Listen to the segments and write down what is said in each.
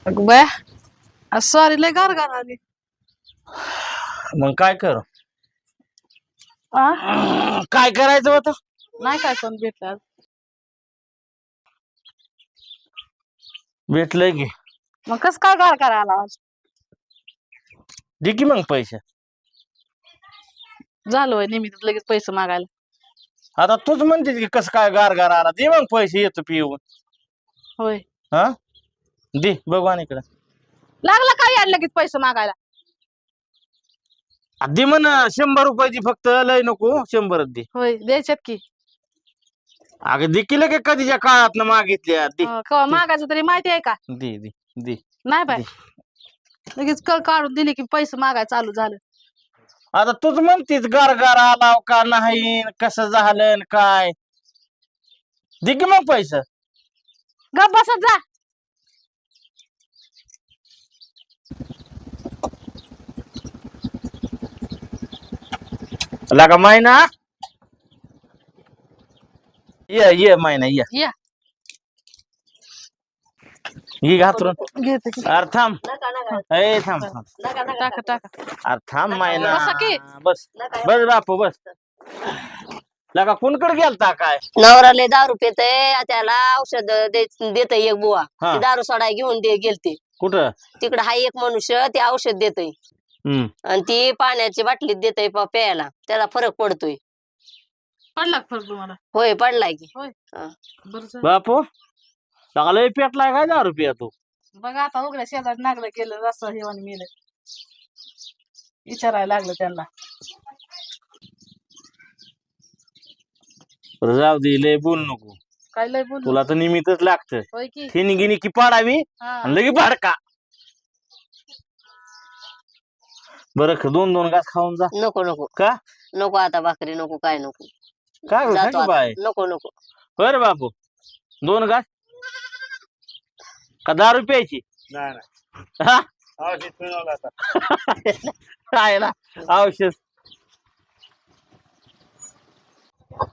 अगं बाया सॉरी लय गार आली. मग काय कर आ? काय करायचं होतं नाही काय कोण भेटलं आज. भेटलंय की मग कस काय गार करायला आज दे की मग पैसे. झालं होय निमित्त लगेच पैसे मागायला. आता तूच म्हणते की कसं काय गार गार आला दे मग पैसे येतो पिऊन. होय हा दे भगवान इकडं लागला काय यायला लगेच पैसे मागायला. दे म्हण 100 रुपये दे फक्त लय नको 100 दे. होय द्यायच्यात की. अगं दे की लगे कधीच्या काळात मागितल्या दे कवा मागायचं तरी माहिती आहे का. दे दे दे नाही बाय दे. लगेच कळ काढून दिली की पैसे मागाय चालू झालं. आता तूच म्हणतीस गार गार आला का नाही कसं झालं न काय दे की मग पैसे. गप बसत जा. लगा महिना ये महिना या ये घातरून घेते की. अरे थांब ए थांब थांब टाका टाका. अरे थांब महिना बसा की. बस बस बापू बस. लगा कुणकडे गेलता काय नवराले दारू पितय त्याला औषध देत एक बुवा हा. ती दारू सोडाय घेऊन गेलते कुठं तिकडे हा एक मनुष्य ते औषध देतय हम्म आणि ती पाण्याची बाटलीत देतय प्यायला त्याला फरक पडतोय. पडला फरक तुम्हाला. होय पडलाय की. होय हा. बरं झालं. बापू लगा पेटलाय काय दारू पिया तू. बघा आता उघड्या शेजारी नागलं केलं रस्ता हेवानी मेलं. विचारायला लागलं त्यांना. जाऊ दे लय बोल नको काय लय बोलू. तुला तर निमित्तच लागतं. होय की. थिनी गिनी की पाडावी हा. आणि लगे भाडका. बरं 2-2 घास खाऊन जा. नको नको का नको आता भाकरी नको काय नको काय होत जातो आता. बाय नको नको बर बापू 2 घास का दारू प्यायची हा? काय ना औषध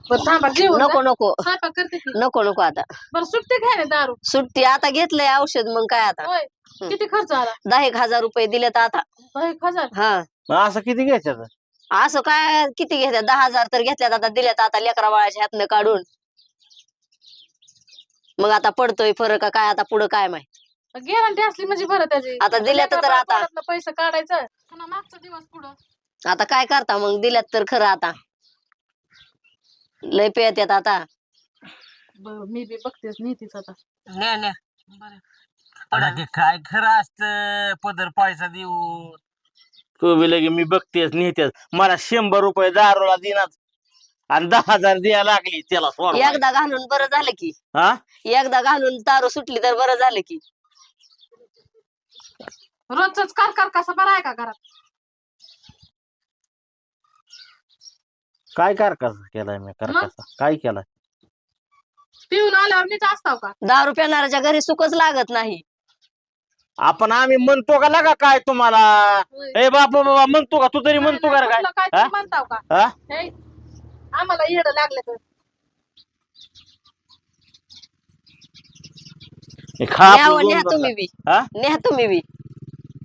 बरं थांबा जेवून नको जा. नको स्वयंपाक करते की. नको नको आता बरं सुट्टी घ्या ना दारू. सुट्टी आता घेतलंय औषध मग काय आता होय किती खर्च आला. 10,000 रुपये दिलेत आता. 10,000. हा मग असं किती घ्यायचं असं काय किती घेतात 10,000 तर घेतल्यात आता दिल्यात आता लेकरा बाळाच्या हातनं काढून मग आता पडतोय फरक का काय आता पुढं काय माहित. गॅरंटी असली म्हणजे बरं त्याची. आता दिल्यात तर आता पोटातनं पैसे काढायचं पुन्हा मागचा दिवस पुढं. आता काय करता मग दिल्यात तर खरं आता लय पेत्यात आता. बरं मी बी बघतेच नीतीच आता. काय खरं असत पदर पैसा देऊ तू बी लगे मी बघतेस नेतेस मला 100 रुपये दारूला देणार आणि 10,000 द्यायला लागली त्याला सोडवायला. एकदा घालून बरं झालं की हा एकदा घालून दारू सुटली तर बरं झालं की. रोजच कार कसा बरा आहे का घरात. काय कसा केलाय मी कसा काय केलाय पिऊन आल्यावर नीट असताव का. दारू पिणाऱ्याच्या घरी सुखच लागत नाही. आपण आम्ही म्हणतो का लगा काय तुम्हाला ए बाबा म्हणतो का तू तरी म्हणतो का रे कुठलं काय काय तरी म्हणताव का. हा? हे, आम्हाला येड लागले तर. हे खा आपलं न्यावं दोन न्या दोन तुम्ही घास. बी हा न्या तुम्ही बी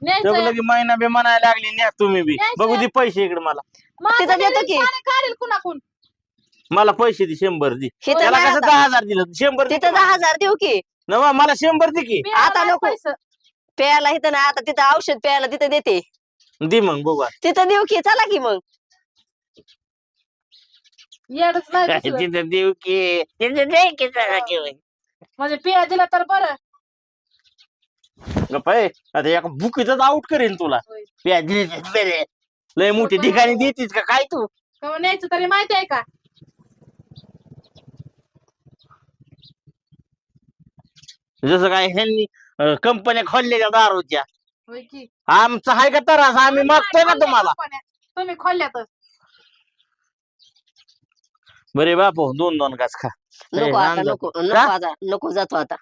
न्यायचं. लगे महिना बी म्हणायला लागली न्या तुम्ही बी न्यायचं. बघू दे पैसे इकडे मला माझं तिथं देतो की. पाणी काढेल कुणाकून. मला पैसे दे 100 दे इथं त्याला नाही कसं आता. 10,000 दिलं 100 दे तिथं 10,000 देऊ की. नवा मला 100 दे की प्यायला आता नाही नको. पैसे. प्यायला इथं नाही आता तिथं औषध प्यायला तिथं देते दे मग बघू तिथं देऊ की चला की मग. येडच नाही दुसरं. तिथं देऊ की तिथं दे की जरा घेऊन. म्हणजे पिया दिला तर बरं. गप्प आहे. आता एका बुकीच आउट करेन तुला होय. प्या दिली बरे लय मोठी ठिकाणी देतीस का काय तू कवा न्यायचं तरी माहिती आहे का. जसं काय ह्यांनी कंपन्या खोलल्या दारूच्या होय की. आमचं आहे का तर आम्ही मागतोय ना तुम्हाला. तुम्ही खोलल्यातच. बरे बापू 2-2 घास खा नको ए, आता राम नको जातो. नको का? आता नको जातो आता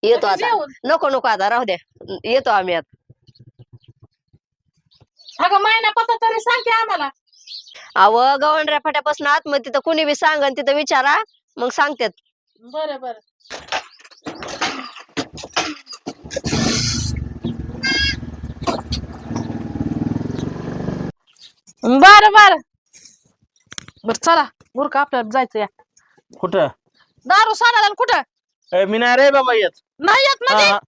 येतो लगेच आता येऊन. नको नको आता राहू द्या येतो आम्ही आता. अगं महिना पत्ता तरी सांगते आम्हाला. अव गवंडऱ्या फाट्यापासून आत मग तिथं कुणी बी सांगन तिथं विचारा मग सांगतात. बरं बरं. बर बर बर चला उरका आपल्याला जायचं या कुठं दारू सोडायला कुठं मी नाही रे बाबा येत. नाही येत हा म्हणजे हा.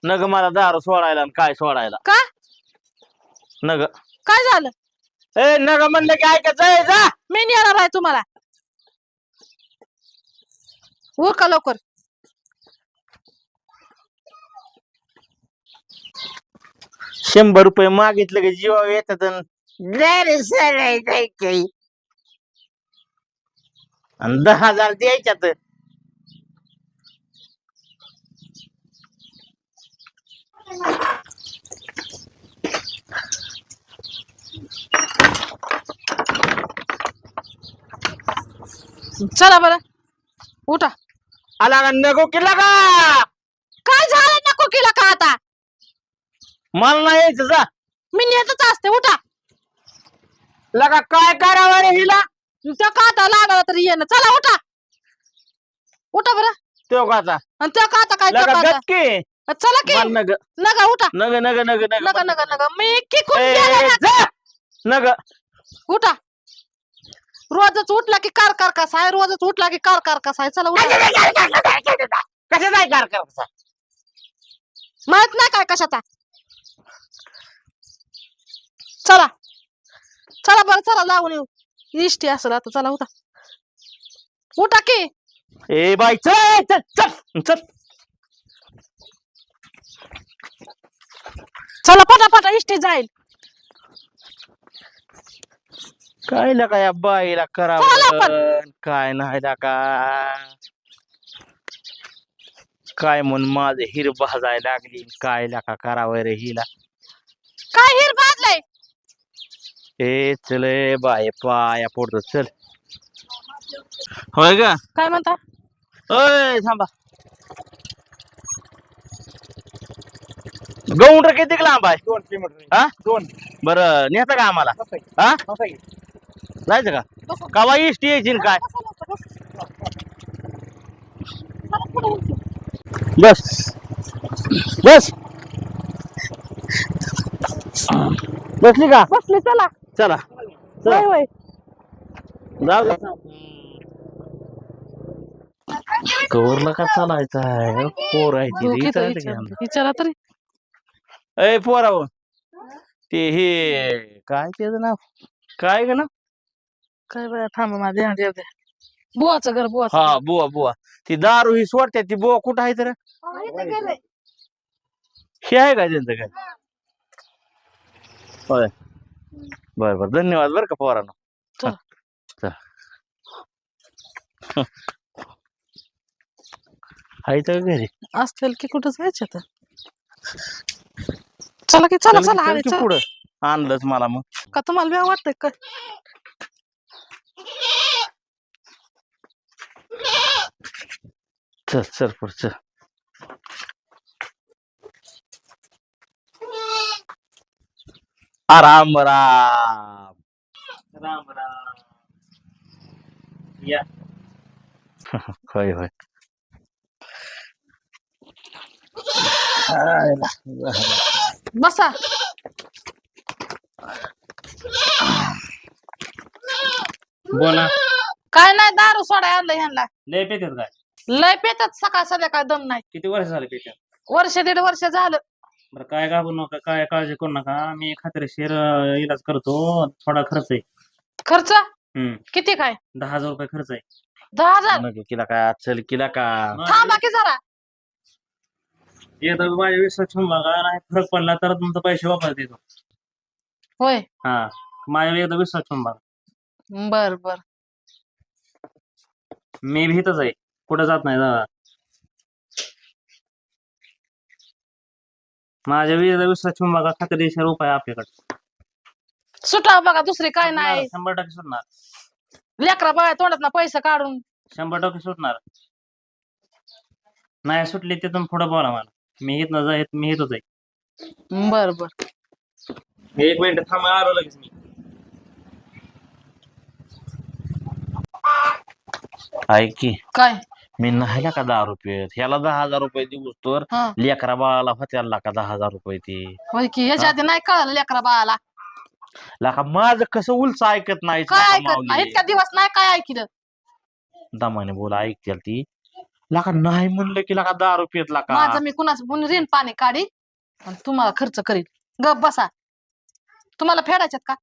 नग मला दारू सोडायला आणि काय सोडायला का नग. काय झालं ए नग म्हणलं की ऐकायचं जा. मी नाही येणार आहे तुम्हाला उरका लवकर 100 रुपये मागितलं की जीवा येतात आणि 10,000 द्यायच्यात. चला बरं उठा आला का नको केला का काय झालं नको केलं का आता मला नाही यायचं जा. मी नेतच असते उठा लगा काय करावं रे हिला. त्या काटा लागला तरी येणं चला उठा उठा बरं तो का आता आणि त्या काटा काय त्या लगा काटा गटके चला की मला नग नका उठा नग नग नग नग नका नका नका मी किकून ए, गेले ना. जा. नग उठा रोजच उठला की कार कार कसा आहे रोजच उठला की कार कार कसा आहे चला उठा कशा जाय कार कसा माहित नाही काय कशाचा चला चला बरं चला लावून येऊ इष्टी असेल आता चला उठा उठा की ए बाई चल चल चल चल. चला पटापटा इष्टी जाईल काय लका या बाईला चला करावं काय नाही का काय म्हणून माझे हिर भाजायला लागली काय लका करावं रे हिला. काय हिर भाजलाय ए चल ए बाय पाया पडतो चल. होय का काय म्हणता ओय थांबा. गौंडर किती लांब आहे 2 किलोमीटर हा 2 बरं नेता का आम्हाला हा जायचं का कवा इष्ट यायची न काय बस बस बसली का बसले चला चला होय चला होय जाऊ दे. कवरला का चालायचं आहे पोर आहे ती घेतो इथं आलं की विचार. आमचं. विचारा तरी ए पोराव ते हे काय त्याचं नाव काय ग ना काय बाया थांबा माझ्या ध्यानात येऊ द्या बुवाचं घर बुवाचं हा बुवा बुवा ती दारू ही सोडते ती बुवा कुठं आहे तर हे आहे का त्यांचं काय होय बर बर धन्यवाद बर का पोरानं चला. चल आहे तर घरी असतील की कुठं जायचं आता चला की चला चला चल अरे की चला पुढं आणलंच मला मग का तुम्हाला बी वाटतंय का चल चल पुढं चल राम राम राम राम या होय होय बसा बोला काय नाही दारू सोडाय आणलं ह्यांना लय पेतात काय लय पेतात सकाळ संध्याकाळ दम नाही किती वर्ष झाले पेतात वर्ष 1.5 वर्ष झालं बरं काय घाबरू नका काय काळजी करू नका मी खात्रीशीर इलाज करतो थोडा खर्च आहे खर्च हम्म किती काय 10,000 रुपये खर्च आहे 10,000 नको किला का चल किला का थांबा की जरा एकदा माझ्या विश्वास ठेवून बघा नाही फरक पडला तर तुमचा पैसे वापस देतो होय हा माझ्या एकदा विश्वास ठेवून बघा बर बर मी भीतच आहे कुठं जात नाही दादा माझ्या एकदा विश्वास ठेवून बघा खात्रीशीर उपाय आपल्याकडे सुटा बघा दुसरी काय नाही 100% सुटणार लेकरा बाय तोंडात ना पैसे काढून 100% सुटणार नाही सुटली तिथून पुढे बोला मला मी इथनं जाईत मी इथंच आहे बर बर 1 मिनिट थांबा आलो लगेच मी ऐक की काय मी नाही का 10 रुपये ह्याला 10,000 रुपये देऊस तर हा लेकरा बाळाला होत्याला का 10,000 रुपये ती होय की ह्याच्या आधी नाही कळालं लेकरा बाळाला लाका माझं कसं उलच ऐकत नाही काय ऐकत नाही इतक्या दिवस नाही काय ऐकलं. दमाने बोला ऐकतील ती. लाका नाही म्हणलं की लाका दारू पित लाका. माझं मी कुणाचं ऋण पाणी काढी आणि तुम्हाला खर्च करीन. गप बसा. तुम्हाला फेडायच्यात का?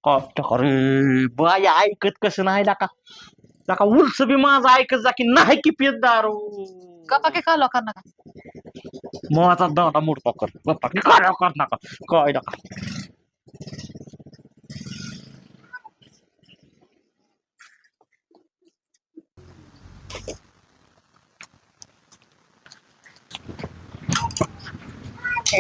अरे बाय ऐकत कसं नाही लाका. लाका उलच बी माझं ऐकत जा की नाही की पित दारू. गप्पा की काय लोकांना नका. माझा दादा मोठा कर गप्पा की काय कर नका काय नका.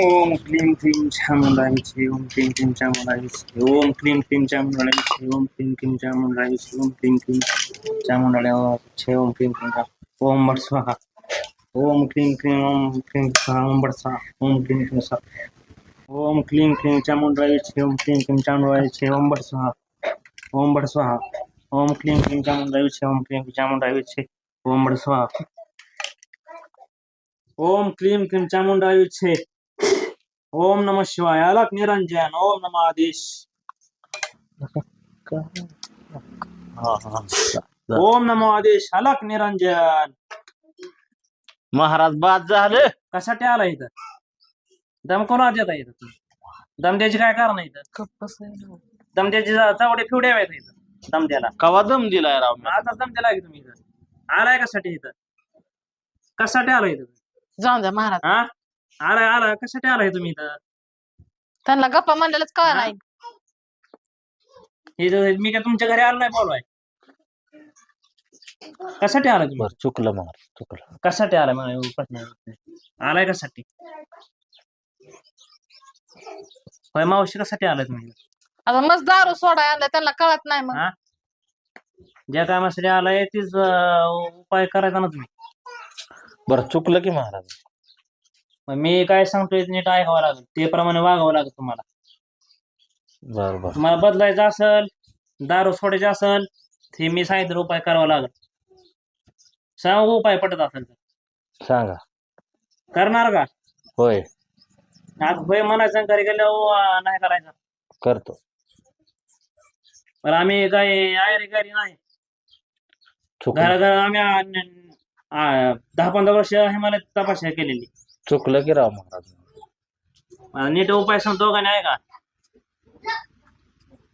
ओम क्लीम क्लीम चामुंडाईचे ओम क्लीम क्लीम चामुंडाईचे ओम क्लीम क्लीम चामुंडाईचे ओम क्लीम क्लीम चामुंडाईचे ओम क्लीम क्लीम चामुंडाईचे ओम क्लीम क्लीम ओम बट स्वाहा ओम क्लीम क्लीम स्वाहा ओम बट स्वाहा ओम क्लीम क्लीम स्वाहा ओम क्लीम क्लीम चामुंडाईचे ओम क्लीम क्लीम चामुंडाईचे ओम बट स्वाहा ओम बट स्वाहा ओम क्लीम क्लीम चामुंडाईचे ओम क्लीम क्लीम चामुंडाईचे ओम बट स्वाहा ओम क्लीम क्लीम चामुंडाईचे ओम नमः शिवाय अलक निरंजन ओम नमः आदेश ओम नमो आदेश अलक निरंजन. महाराज बाद झालं. कशासाठी आला इथं? दम कोणा देता इथं तुम्ही? दम द्यायची काय कारण आहे इथं? गप बसा. दम द्यायची चवडे फिवडे आहेत इथं दम द्यायला. कवा दम दिलाय राव मी? आता दम दिला की तुम्ही इथं आलाय कशासाठी इथं? कशासाठी आलाय इथं? जाऊन द्या महाराज. हा आला कशासाठी आलाय तुम्ही इथं? त्यांना गप्पा म्हणलेलंच कळ नाही. मी काय तुमच्या घरी आलो नाही बोलवाय. कशासाठी आलाय तुम्ही? बरं चुकलं महाराज चुकलं. कशासाठी आलाय मला प्रश्न आहे. आलाय कशासाठी? होय मावशी कशासाठी आलाय तुम्ही? आता मस्त दारू सोडाय आणलं त्यांना कळत नाही मग. हा? ज्या कामासाठी आलाय तीच उपाय करायचा ना तुम्ही. बरं चुकलं की महाराज. मग मी काय सांगतोय नीट ऐकावं लागेल ते प्रमाणे वागावं लागेल तुम्हाला. बर बर तुम्हाला बदलायचं असेल दारू सोडायचं असेल ते मी सांगितलं उपाय करावा लागेल. सांगू उपाय पटत असेल तर सांगा. करणार का? होय आता होय म्हणायचं घरी गेल्यावर नाही करायचं. करतो. पण आम्ही काही आयरी घरी नाही. चुकलं घर आम्ही 10-15 वर्ष हिमालयात तपासणी केलेली. चुकलं की राव महाराज. नीट उपाय सांगतो का नाही का?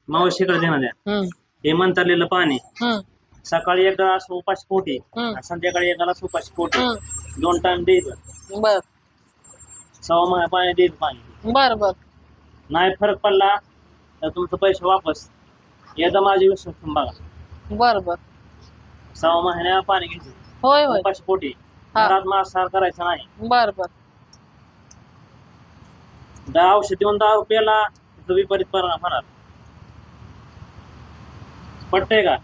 मावशीकडे देणं द्या. हम्म, हे मंतरलेलं पाणी हम्म, सकाळी एकदा असं उपाशी पोटी हम्म, आणि संध्याकाळी एकदा असं उपाशी पोटी हम्म. 2 टाइम द्यायचं. बर 6 महिने पाणी द्यायचं. पाणी बर बर नाही फरक पडला तर तुमचं पैसे वापस. एकदा माझी विश्वास बघा. बर बर 6 महिन्या पाणी घ्यायचं होय होय उपाशी पोटी. हा. घरात मांसाहार करायचं नाही. बर बर औषध देऊन 10 रुपयाला विपरीत परिणाम होणार. पटतंय का?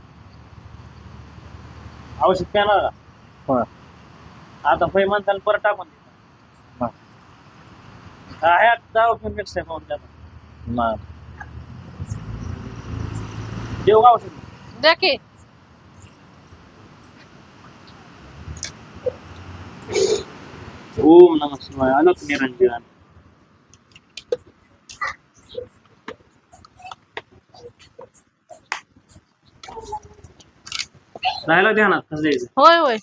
औषध प्याणार का? होय. आता होय म्हणताना परत टाकून हा. काय 10 रुपये मिक्स आहे पाहून त्याला नाही. देऊ का औषध? द्या की. ओम नमः शिवाय अलक निरंजन. राहिला ध्यानात कसं द्यायचं? होय होय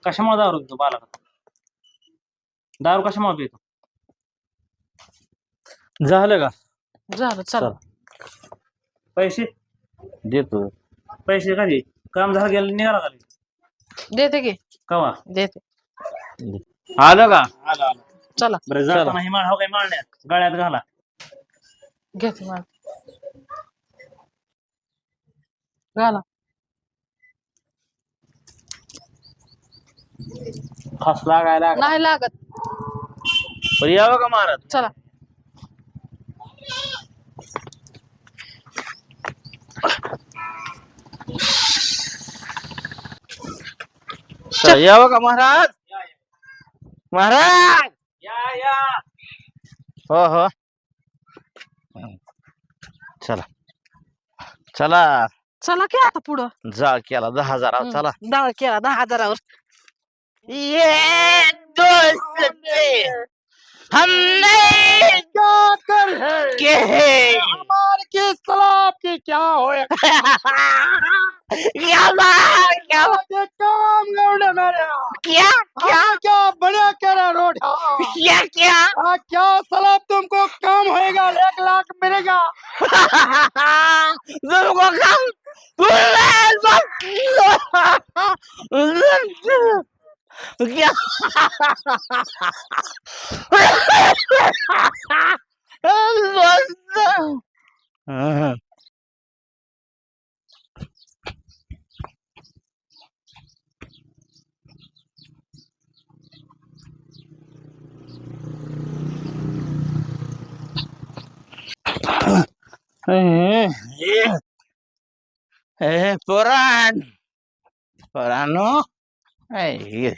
कशामुळे दारू पितो बालक? दारू कशामुळे पितो? झालं का? झालं चला. पैसे देतो. पैसे कधी काम झालं गेलं निघाला का? देते की. कवा? देते. आलं का? आला. चला बरं जाताना ही माळ हो काही माळण्यात गळ्यात घाला. घेते मला. घाला. फास लागायला लागला. नाही लागत. बरं यावं का महाराज? चला चला, यावं का महाराज? महाराज या हो हो चला चला. चला की आता पुढं. जाळ केला 10,000. चला डाळ केला 10,000वर. ये दोस्त हम नहीं क्या कर है के हैं। हमारे किस तालाब की क्या होया क्या बात, क्या आगे काम लौटे मेरे क्या क्या हम क्या बड़ा करे रोटा क्या क्या क्या तालाब तुमको काम होएगा 1 लाख मिलेगा तुमको कम क्या Peran, Perano, eh,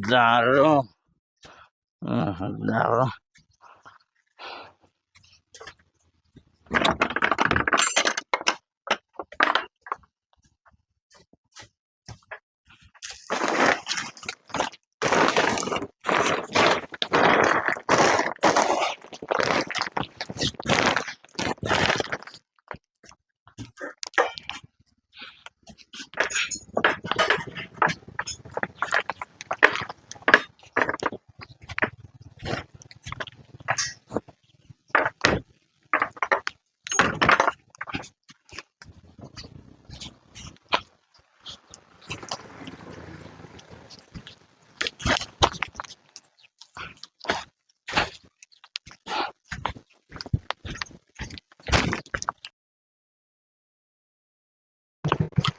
dar, daru, daru.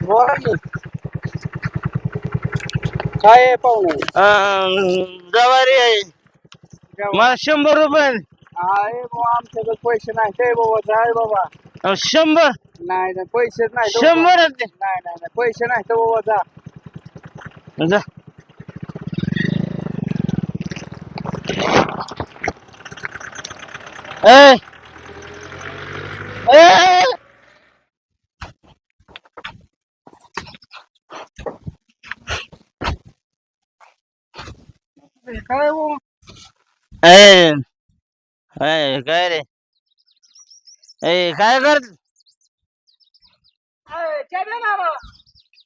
बोला की काय आहे पाहुणे जवारी आहे मला 100 रुपये आहे बाबा आमच्याकडे पैसे नाही ते बाबा जाय बाबा 100 नाही नाही पैसेच नाही तर बाबा. 100 नाही नाही नाही पैसे नाही तर बाबा जा जा. ए ए काय बाबा ए ए, काय रे ए काय कर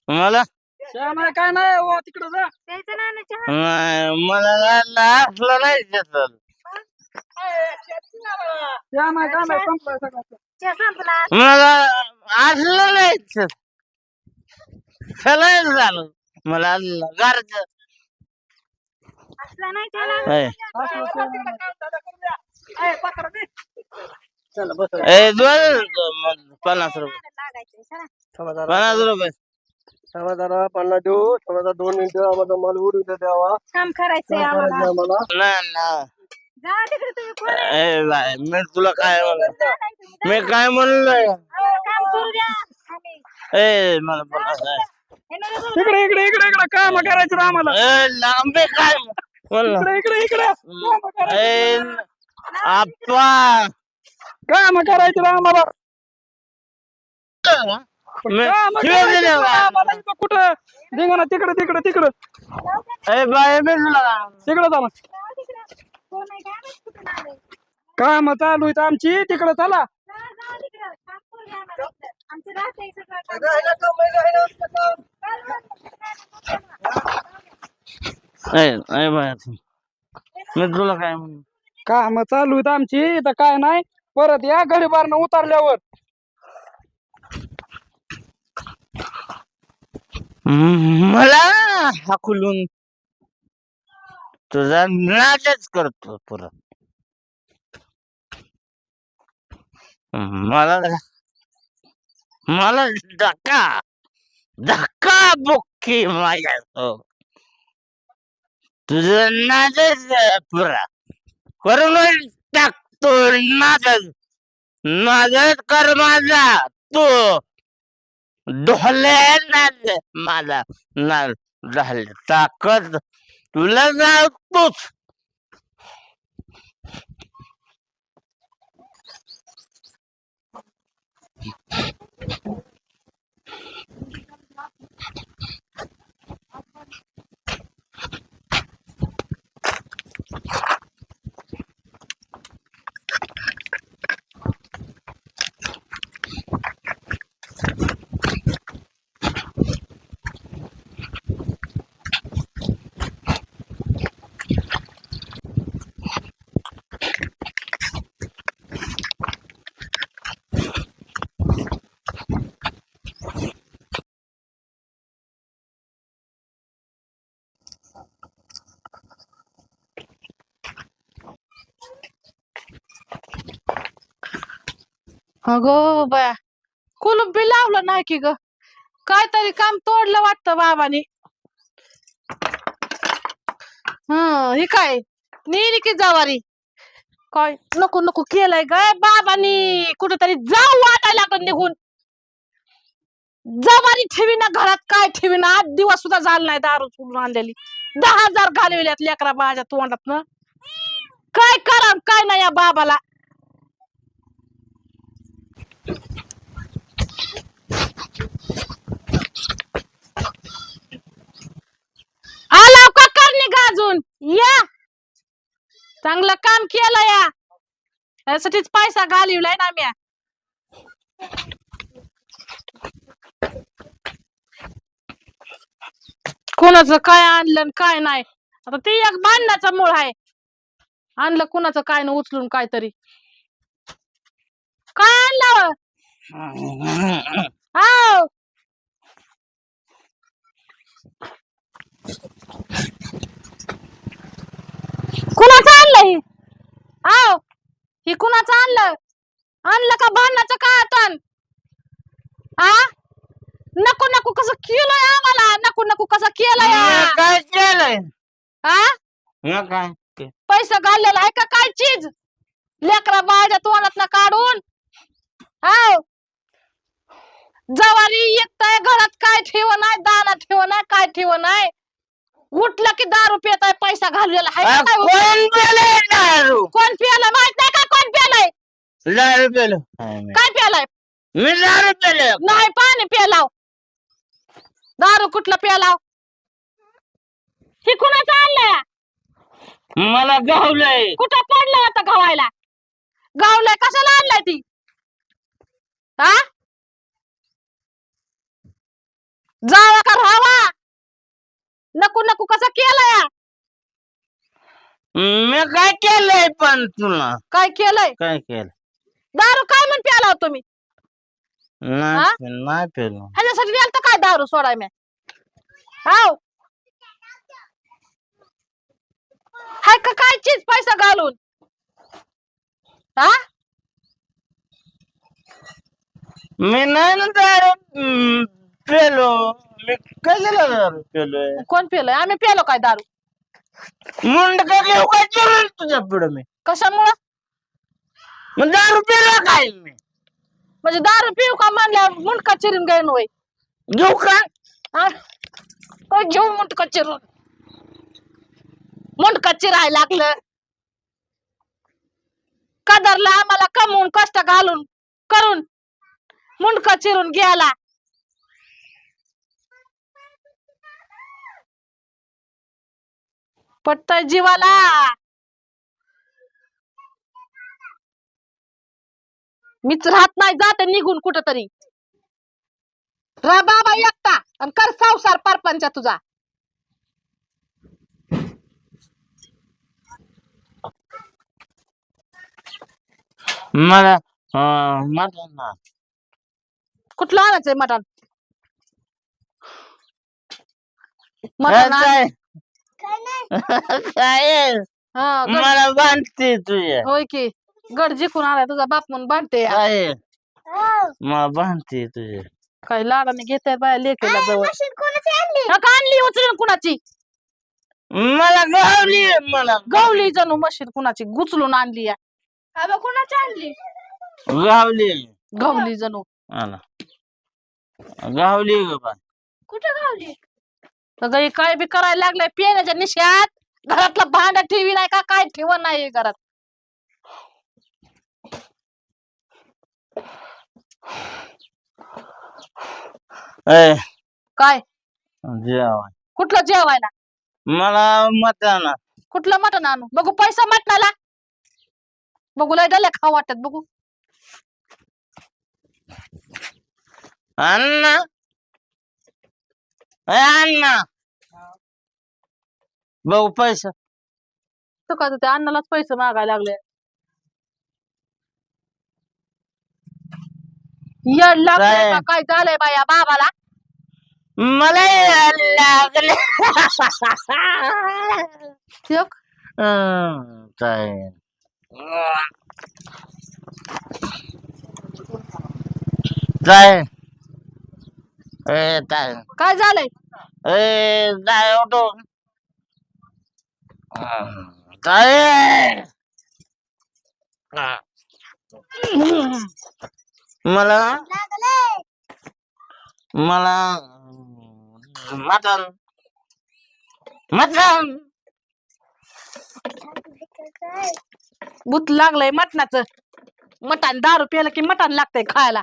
मला काय नाही बाबा तिकडे जा मला असलं नाही त्याचं. नाही काय नाही संपलाय सगळं मला असलं नाही सलाईन झालं मला घरच दोन 50 रुपये 50 रुपये जरा 50 देऊ थोडा 2 मिनिटं आम्हाला माल उडू द्यावा काम करायचंय आम्हाला आम्हाला नाही ना जा तिकडे तुम्ही कोण आहे? ए बाय मी तुला काय म्हणलं मी काय म्हणलोय काम करू द्या आम्ही. ए मला बोला इकडे इकडे इकडे इकडे काम करायचं रे आम्हाला ए लांबे काय म्हणलं इकडे इकडे इकडे ए आप्पा काम करायचं रे आम्हाला मी काम शिव्या करायचं दिल्या रे बा. आम्हाला इथं कुठं निघा तिकडे तिकडे तिकडे ए बाय मी तुला तिकडे चला कोण आहे काय माहित कुठून आले. काम चालू आहेत आमची तिकडे चला जा तिकडं काम करू द्या आम्हाला इथं. आमचं राहतंय सगळं काम. ए बाय मी तुला काय म्हणू काम चालू आहेत आमची इथं काय नाही परत या गडीबारनं उतरल्यावर मला हाकलून तुझा नाचच करतो परत मला मला धक्का धक्का बुक्की माझ्या तुझं नादच पुरा करून टाकतो नादच नादच कर माझा तू ढोले नाद माझा नाद झाले ताकद तुला जातोच अगो बया कुलूप बी लावलं नाही की ग काहीतरी काम तोडलं वाटतं बाबानी हे काय नेली की जवारी काय नको नको केलंय ग बाबानी कुठेतरी जाऊ वाटायला लागलं निघून जवारी ठेवी ना घरात काय ठेवी ना 8 दिवस सुद्धा झाला नाही दारू सोडून आणलेली 10,000 घालविल्यात लेकरा माझ्या तोंडात ना काय करा काय नाही या बाबाला आला का करणे गाजून या चांगलं काम केलं या यासाठीच पैसा घालवलाय ना म्या कोणाचं काय आणलं आणि काय नाही आता ते एक भांडणाचा मूळ आहे आणलं कुणाचं काय न उचलून काहीतरी काय आणलं हाव कुणाचं आणलंय हाव ही कुणाचं आणलं आणलं का भांडणाचं काय आठवण आ नको नको कसं केलंय आम्हाला नको नको कसं केलंय काय केलंय आ काय पैसा घाललेला आहे का काय चीज लेकरा बाळच्या तोंडात ना काढून हाव जवारी एकटाय घरात काय ठेव नाही दाना ठेव नाही काय ठेव नाही उठलं की दारू पिताय पैसा घाललेला आहे का काय कोण पेलंय दारू कोण पियाला माहित नाही का कोण पियालाय दारू पेलो काय पियालाय मी दारू पेलो नाही पाणी पियालाव दारू कुठलं पियालाव हे कुणाचं आणलंय मला गावलंय कुठं पडलं आता गवायला गावलंय कशाला आणलंय ती हा जावा का राहावा नको नको कसं केलंय मी काय केलंय पण तुला काय केलंय काय केलं दारू काय म्हणून प्याला हो तुम्ही नाही पेलो ह्याच्यासाठी गेलता काय दारू सोडाय मी हाव हाय का काय चीज पैसा घालून हा मी नाही ना दारू पेलो मी कशाला दारू पेलोय कोण पिलोय आम्ही प्यालो काय दारू मुंड का घेऊ काय चोरून तुझ्या पुढे मी कशामुळं मग दारू पेलो काय मी म्हणजे दारू पिऊ का म्हणल्यावर मुंडका चिरून गैन होय घेऊ का हा? होय, घेऊ मुंडका चिरून मुंडका चिरायला लागलं कदरला आम्हाला कमवून कष्ट घालून करून मुंडका चिरून घ्यायला पटतय जीवाला मीच राहत नाही जाते निघून कुठंतरी रा बाबा एकटा आणि कर संसार परपंच तुझा मला मटण ना कुठलं आणायचंय मटण मटण काय काय हा मला बांधते तुझ्या होय की गड जिंकून आलाय तुझा बाप म्हणून बांधते काय मला बांधते तुझ्या काय लाडाने घेताय बाया लेकीला जवळ हा का आणली उचलून कुणाची मला गावली मला गवली जणू मशीन कुणाची गुचलून आणली या कुणाची आणली गावली गवली जणू आला गावली ग बा कुठे गावली सगळी काय बी करायला लागलंय पिण्याच्या निशात घरातलं भांड ठेवी नाही का काय ठेवण नाही घरात ए काय जेवाय कुठलं जेवायला मला मटण कुठलं मटण आणू बघू पैसा मटणाला बघू लय डल्या खाऊ वाटत बघू अण्णा ए अण्णा बघू पैसा तो का त्या अण्णालाच पैसे मागायला लागले येड लागलंय काय? का काय झालंय बाया बाबाला मला लागले एक काय जाय ए जाय काय झालंय ए जाय उठो जाय मला मला मटण मटण भूत लागलंय मटणाचं मटण दारू प्यायला की मटण लागतंय खायला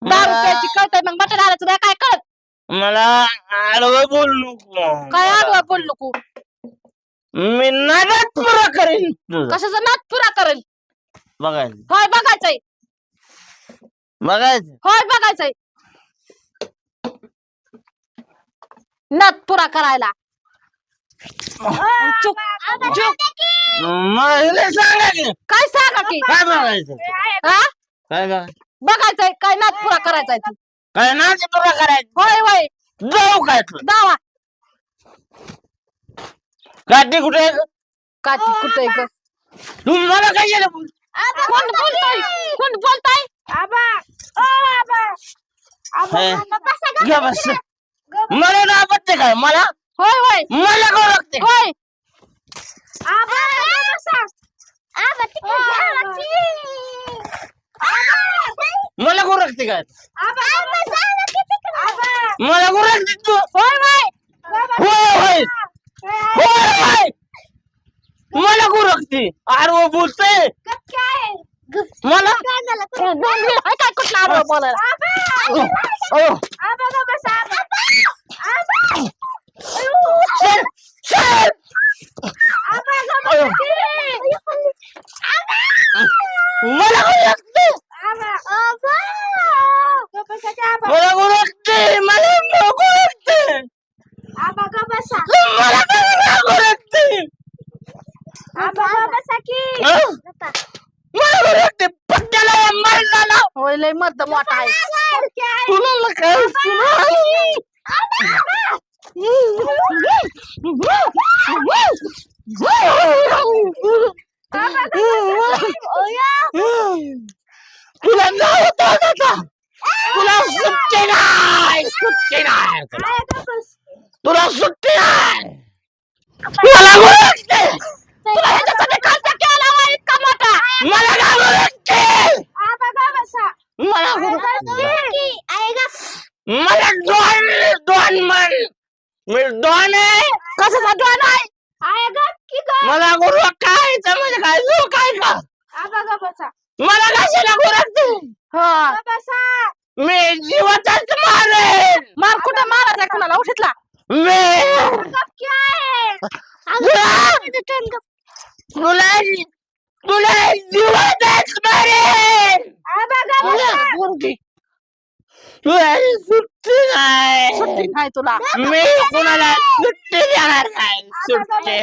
दारू प्यायची कळतंय मग मटण आल्याचं नाही काय कळत मला आडवं बोलू नको काय आडवा बोल नको मी नादात पुरा करीन तुझं कशाचा नाद पुरा करेल बघायचं होय बघायचंय बघायचं होय बघायचंय नाद पुरा करायला चुप चुप मला हिला सांगा की काय सांगा की काय बघायचं हा काय बघायचं बघायचंय काय नाद पुरा करायचाय तू काय नाच पुरा करायचं होय होय जाऊ काय तू दावा गाठी कुठे आहे ग? का ती कुठे ग तू मला काय केलं बोल कोण बोलतोय कोण बोलताय घ्या बस मला ना पटते काय मला होय होय मला काय लागते होय मला को लागते काय मला को लागते तू होय होय होय होय होय मला को लागते अरे वो बोलते मला काय कुठला आडवा बोलायला अयो चल चल अयो मला को लागते मला को लागते मला नको लागते मला नको लागते मला को लागते पट्ट्याला मारला होय लय मर्द मोठा आहे तुला काय तुला नाव आता तुला सुट्टी नाही सुट्टी नाही तुला सुट्टी नाही मला ओळखते तुला ह्याच्यासाठी खर्च केला होय इतका मोठा मला नाव ओळखते मला मला दोन दोन मन मी दोन आहे कशाचा डोन आहे मला गुरु काय म्हणजे काय जो काय का मला कशाला गुरु हा मी जीवाचाच मारेन मार कुठं मारायचा कुणाला उठितला मी तुला तुला जीवाचाच मारेन तुला सुट्टी नाही सुट्टी नाही तुला मी कुणाला सुट्टी देणार नाही सुट्टी